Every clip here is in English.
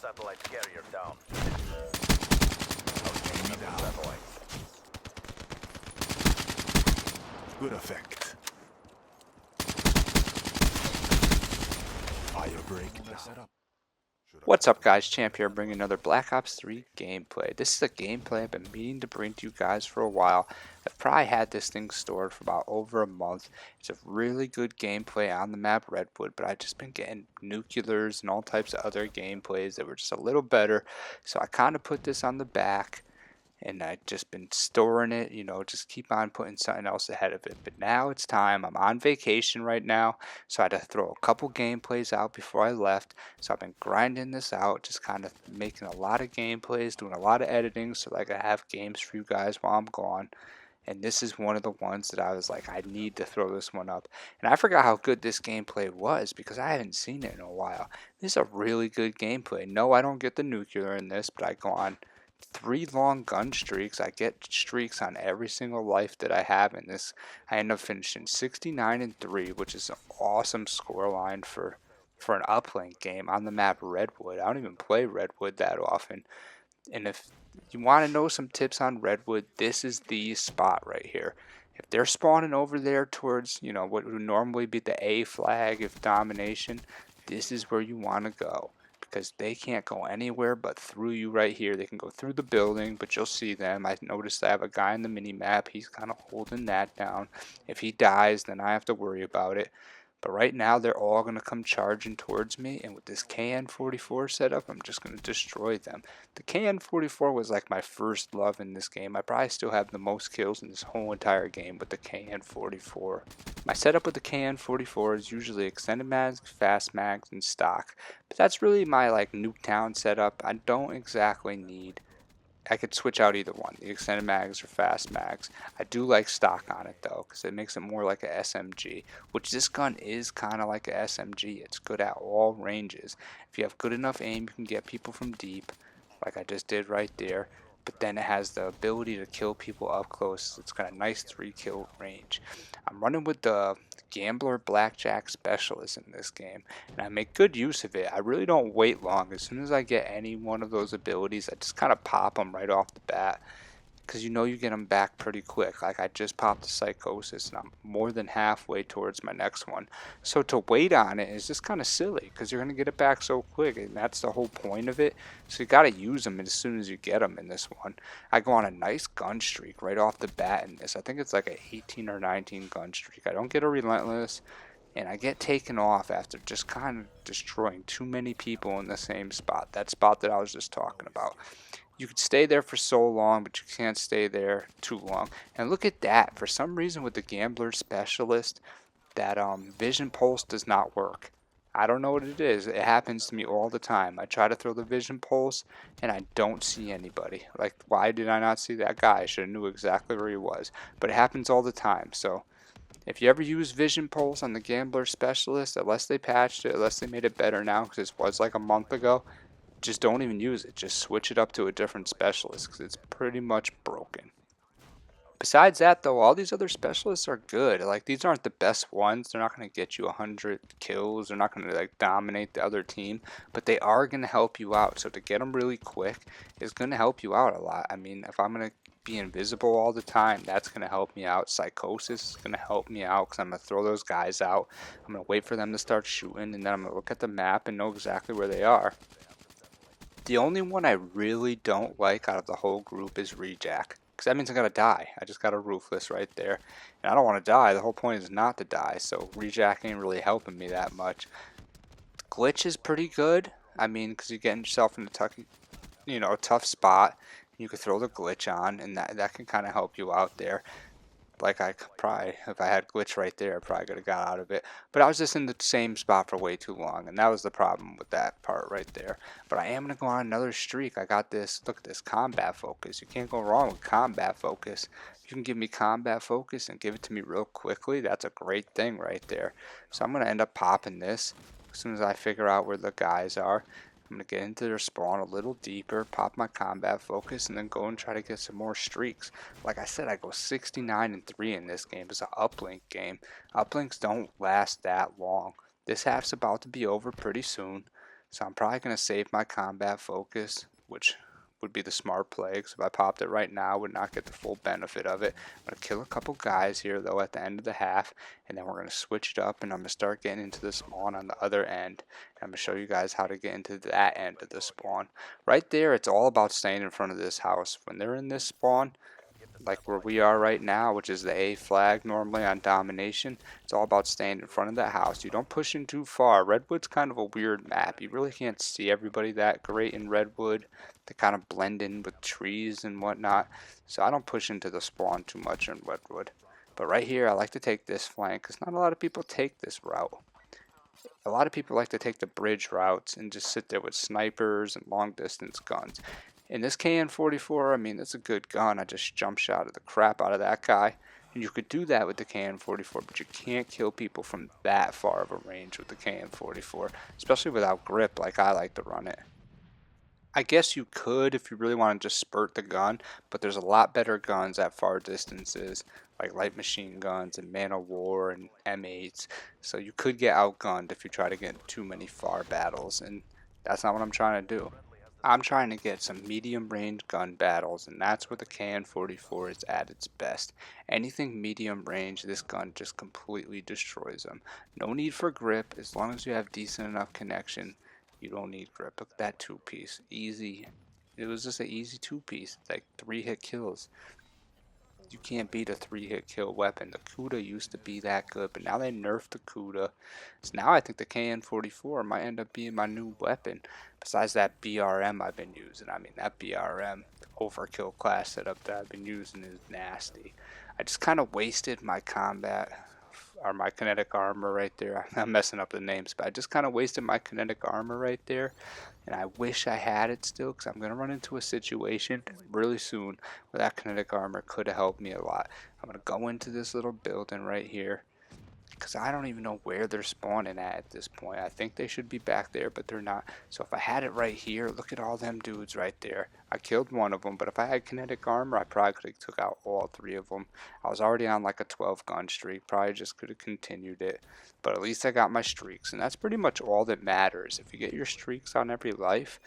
satellite carrier down. Enemy down. Satellite. Good effect. Fire break now. What's up guys, Champ here bringing another Black Ops 3 gameplay. This is a gameplay I've been meaning to bring to you guys for a while. I've probably had this thing stored for about over a month. It's a really good gameplay on the map Redwood, but I've just been getting nuclears and all types of other gameplays that were just a little better. So I kind of put this on the back. And I've just been storing it, just keep on putting something else ahead of it. But now it's time. I'm on vacation right now, so I had to throw a couple gameplays out before I left. So I've been grinding this out, just kind of making a lot of gameplays, doing a lot of editing so that I can have games for you guys while I'm gone. And this is one of the ones that I was like, I need to throw this one up. And I forgot how good this gameplay was because I haven't seen it in a while. This is a really good gameplay. No, I don't get the nuclear in this, but I go on 3 long gun streaks. I get streaks on every single life that I have in this. I end up finishing 69 and 3, which is an awesome score line for an uplink game on the map Redwood. I don't even play Redwood that often. And if you want to know some tips on Redwood, this is the spot right here. If they're spawning over there towards, what would normally be the A flag of domination, this is where you want to go. Because they can't go anywhere but through you right here. They can go through the building, but you'll see them. I noticed I have a guy in the mini map. He's kind of holding that down. If he dies, then I have to worry about it. But right now, they're all going to come charging towards me. And with this KN-44 setup, I'm just going to destroy them. The KN-44 was like my first love in this game. I probably still have the most kills in this whole entire game with the KN-44. My setup with the KN-44 is usually extended mags, fast mags, and stock. But that's really my Nuketown setup. I don't exactly need... I could switch out either one, the extended mags or fast mags. I do like stock on it though, because it makes it more like a SMG, which this gun is kind of like a SMG. It's good at all ranges. If you have good enough aim, you can get people from deep, like I just did right there. But then it has the ability to kill people up close. It's got a nice 3-kill range. I'm running with the Gambler Blackjack Specialist in this game, and I make good use of it. I really don't wait long. As soon as I get any one of those abilities, I just kind of pop them right off the bat. Because you get them back pretty quick. Like I just popped the Psychosis and I'm more than halfway towards my next one. So to wait on it is just kind of silly because you're going to get it back so quick, and that's the whole point of it. So you got to use them as soon as you get them in this one. I go on a nice gun streak right off the bat in this. I think it's like a 18 or 19 gun streak. I don't get a relentless. And I get taken off after just kind of destroying too many people in the same spot. That spot that I was just talking about. You could stay there for so long, but you can't stay there too long. And look at that. For some reason with the Gambler Specialist, that vision pulse does not work. I don't know what it is. It happens to me all the time. I try to throw the vision pulse, and I don't see anybody. Like, why did I not see that guy? I should have knew exactly where he was. But it happens all the time, so... If you ever use Vision Pulse on the Gambler Specialist, unless they patched it, unless they made it better now, because this was like a month ago, just don't even use it. Just switch it up to a different specialist, because it's pretty much broken. Besides that, though, all these other specialists are good. Like, these aren't the best ones. They're not going to get you 100 kills. They're not going to, dominate the other team. But they are going to help you out. So to get them really quick is going to help you out a lot. I mean, if I'm going to be invisible all the time, that's going to help me out. Psychosis is going to help me out because I'm going to throw those guys out. I'm going to wait for them to start shooting, and then I'm going to look at the map and know exactly where they are. The only one I really don't like out of the whole group is Rejack. Because that means I gotta die. I just got a Ruthless right there. And I don't want to die. The whole point is not to die. So Rejack ain't really helping me that much. Glitch is pretty good. I mean, because you're getting yourself in a tough spot. You could throw the glitch on, and that can kind of help you out there. Like I could probably, if I had glitch right there, I probably could have got out of it. But I was just in the same spot for way too long, and that was the problem with that part right there. But I am going to go on another streak. I got this, look at this, combat focus. You can't go wrong with combat focus. You can give me combat focus and give it to me real quickly. That's a great thing right there. So I'm going to end up popping this as soon as I figure out where the guys are. I'm going to get into their spawn a little deeper, pop my combat focus, and then go and try to get some more streaks. Like I said, I go 69 and 3 in this game. It's an uplink game. Uplinks don't last that long. This half's about to be over pretty soon. So I'm probably going to save my combat focus, which would be the smart play, because if I popped it right now, I would not get the full benefit of it. I'm going to kill a couple guys here, though, at the end of the half, and then we're going to switch it up, and I'm going to start getting into the spawn on the other end. And I'm going to show you guys how to get into that end of the spawn. Right there, it's all about staying in front of this house. When they're in this spawn, like where we are right now, which is the A flag normally on domination, it's all about staying in front of that house. You don't push in too far. Redwood's kind of a weird map. You really can't see everybody that great in Redwood. They kind of blend in with trees and whatnot. So I don't push into the spawn too much in Redwood. But right here, I like to take this flank because not a lot of people take this route. A lot of people like to take the bridge routes and just sit there with snipers and long distance guns. In this KN-44, I mean, that's a good gun. I just jump shot the crap out of that guy. And you could do that with the KN-44, but you can't kill people from that far of a range with the KN-44, especially without grip like I like to run it. I guess you could if you really want to just spurt the gun, but there's a lot better guns at far distances, like light machine guns and man of war and M8s. So you could get outgunned if you try to get in too many far battles, and that's not what I'm trying to do. I'm trying to get some medium range gun battles, and that's where the KN-44 is at its best. Anything medium range, this gun just completely destroys them. No need for grip, as long as you have decent enough connection. You don't need grip. Look at that two-piece. Easy. It was just an easy two-piece. Like 3-hit kills. You can't beat a 3-hit kill weapon. The Kuda used to be that good, but now they nerfed the Kuda. So now I think the KN-44 might end up being my new weapon. Besides that BRM I've been using. I mean, that BRM overkill class setup that I've been using is nasty. I just kind of wasted my combat or my kinetic armor right there. I'm messing up the names, but I just kind of wasted my kinetic armor right there. And I wish I had it still, because I'm going to run into a situation really soon where that kinetic armor could have helped me a lot. I'm going to go into this little building right here, because I don't even know where they're spawning at this point. I think they should be back there, but they're not. So if I had it right here, look at all them dudes right there. I killed one of them, but if I had kinetic armor, I probably could have took out all 3 of them. I was already on like a 12 gun streak. Probably just could have continued it. But at least I got my streaks, and that's pretty much all that matters. If you get your streaks on every life,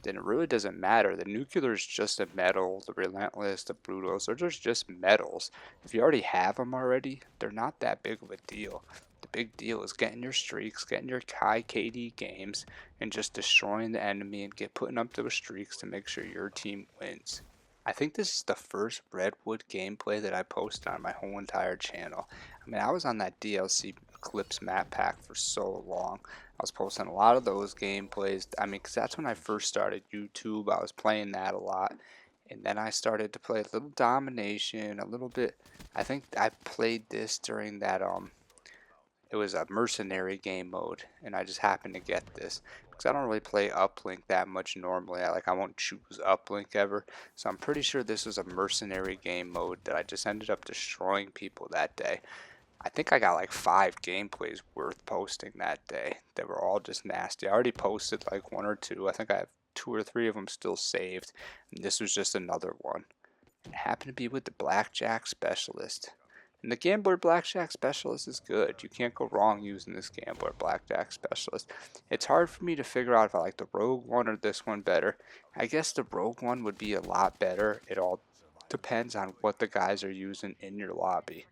then it really doesn't matter. The nuclear is just a medal. The relentless, the brutals, they're just medals. If you already have them already, they're not that big of a deal. The big deal is getting your streaks, getting your high KD games, and just destroying the enemy and putting up those streaks to make sure your team wins. I think this is the first Redwood gameplay that I posted on my whole entire channel. I mean, I was on that DLC Eclipse map pack for so long. I was posting a lot of those gameplays. I mean, because that's when I first started YouTube. I was playing that a lot. And then I started to play a little Domination, a little bit. I think I played this during that, it was a mercenary game mode. And I just happened to get this. Because I don't really play uplink that much normally. I won't choose uplink ever. So I'm pretty sure this was a mercenary game mode that I just ended up destroying people that day. I think I got like 5 gameplays worth posting that day. They were all just nasty. I already posted like 1 or 2. I think I have 2 or 3 of them still saved. And this was just another one. It happened to be with the blackjack specialist. And the gambler blackjack specialist is good. You can't go wrong using this gambler blackjack specialist. It's hard for me to figure out if I like the rogue one or this one better. I guess the rogue one would be a lot better. It all depends on what the guys are using in your lobby.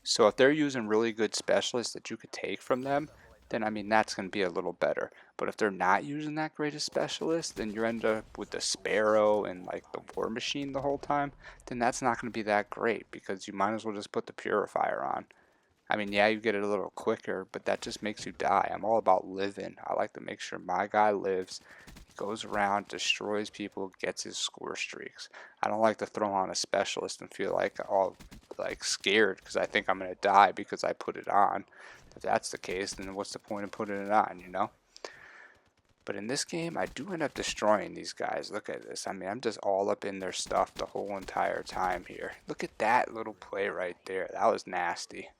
So if they're using really good specialists that you could take from them, then I mean that's going to be a little better. But if they're not using that greatest specialist, then you end up with the Sparrow and like the War Machine the whole time, then that's not going to be that great because you might as well just put the Purifier on. I mean, yeah, you get it a little quicker, but that just makes you die. I'm all about living. I like to make sure my guy lives, goes around, destroys people, gets his score streaks. I don't like to throw on a specialist and feel like all like scared because I think I'm gonna die because I put it on. If that's the case, then what's the point of putting it on, you know? But in this game, I do end up destroying these guys. Look at this. I mean, I'm just all up in their stuff the whole entire time here. Look at that little play right there. That was nasty.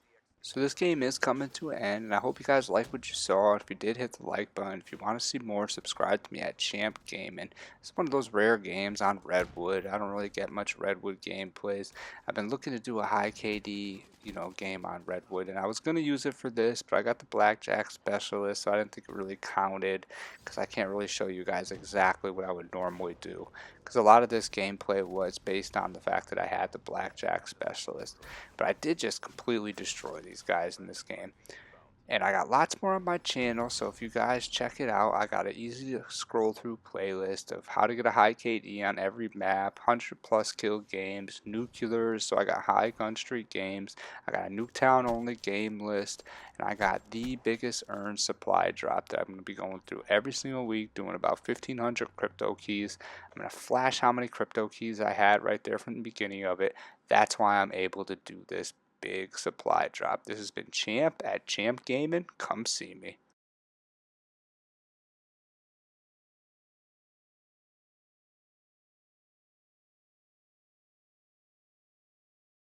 So this game is coming to an end, and I hope you guys like what you saw. If you did, hit the like button. If you want to see more, subscribe to me at Champ Gaming. It's one of those rare games on Redwood. I don't really get much Redwood gameplays. I've been looking to do a high KD, game on Redwood, and I was gonna use it for this, but I got the blackjack specialist, so I didn't think it really counted because I can't really show you guys exactly what I would normally do. Because a lot of this gameplay was based on the fact that I had the blackjack specialist. But I did just completely destroy these guys in this game. And I got lots more on my channel, so if you guys check it out, I got an easy to scroll through playlist of how to get a high KD on every map, 100 plus kill games, nuclears, so I got high gun streak games, I got a Nuketown only game list, and I got the biggest earned supply drop that I'm going to be going through every single week, doing about 1,500 crypto keys. I'm going to flash how many crypto keys I had right there from the beginning of it. That's why I'm able to do this big supply drop. This has been Champ at Champ Gaming. Come see me.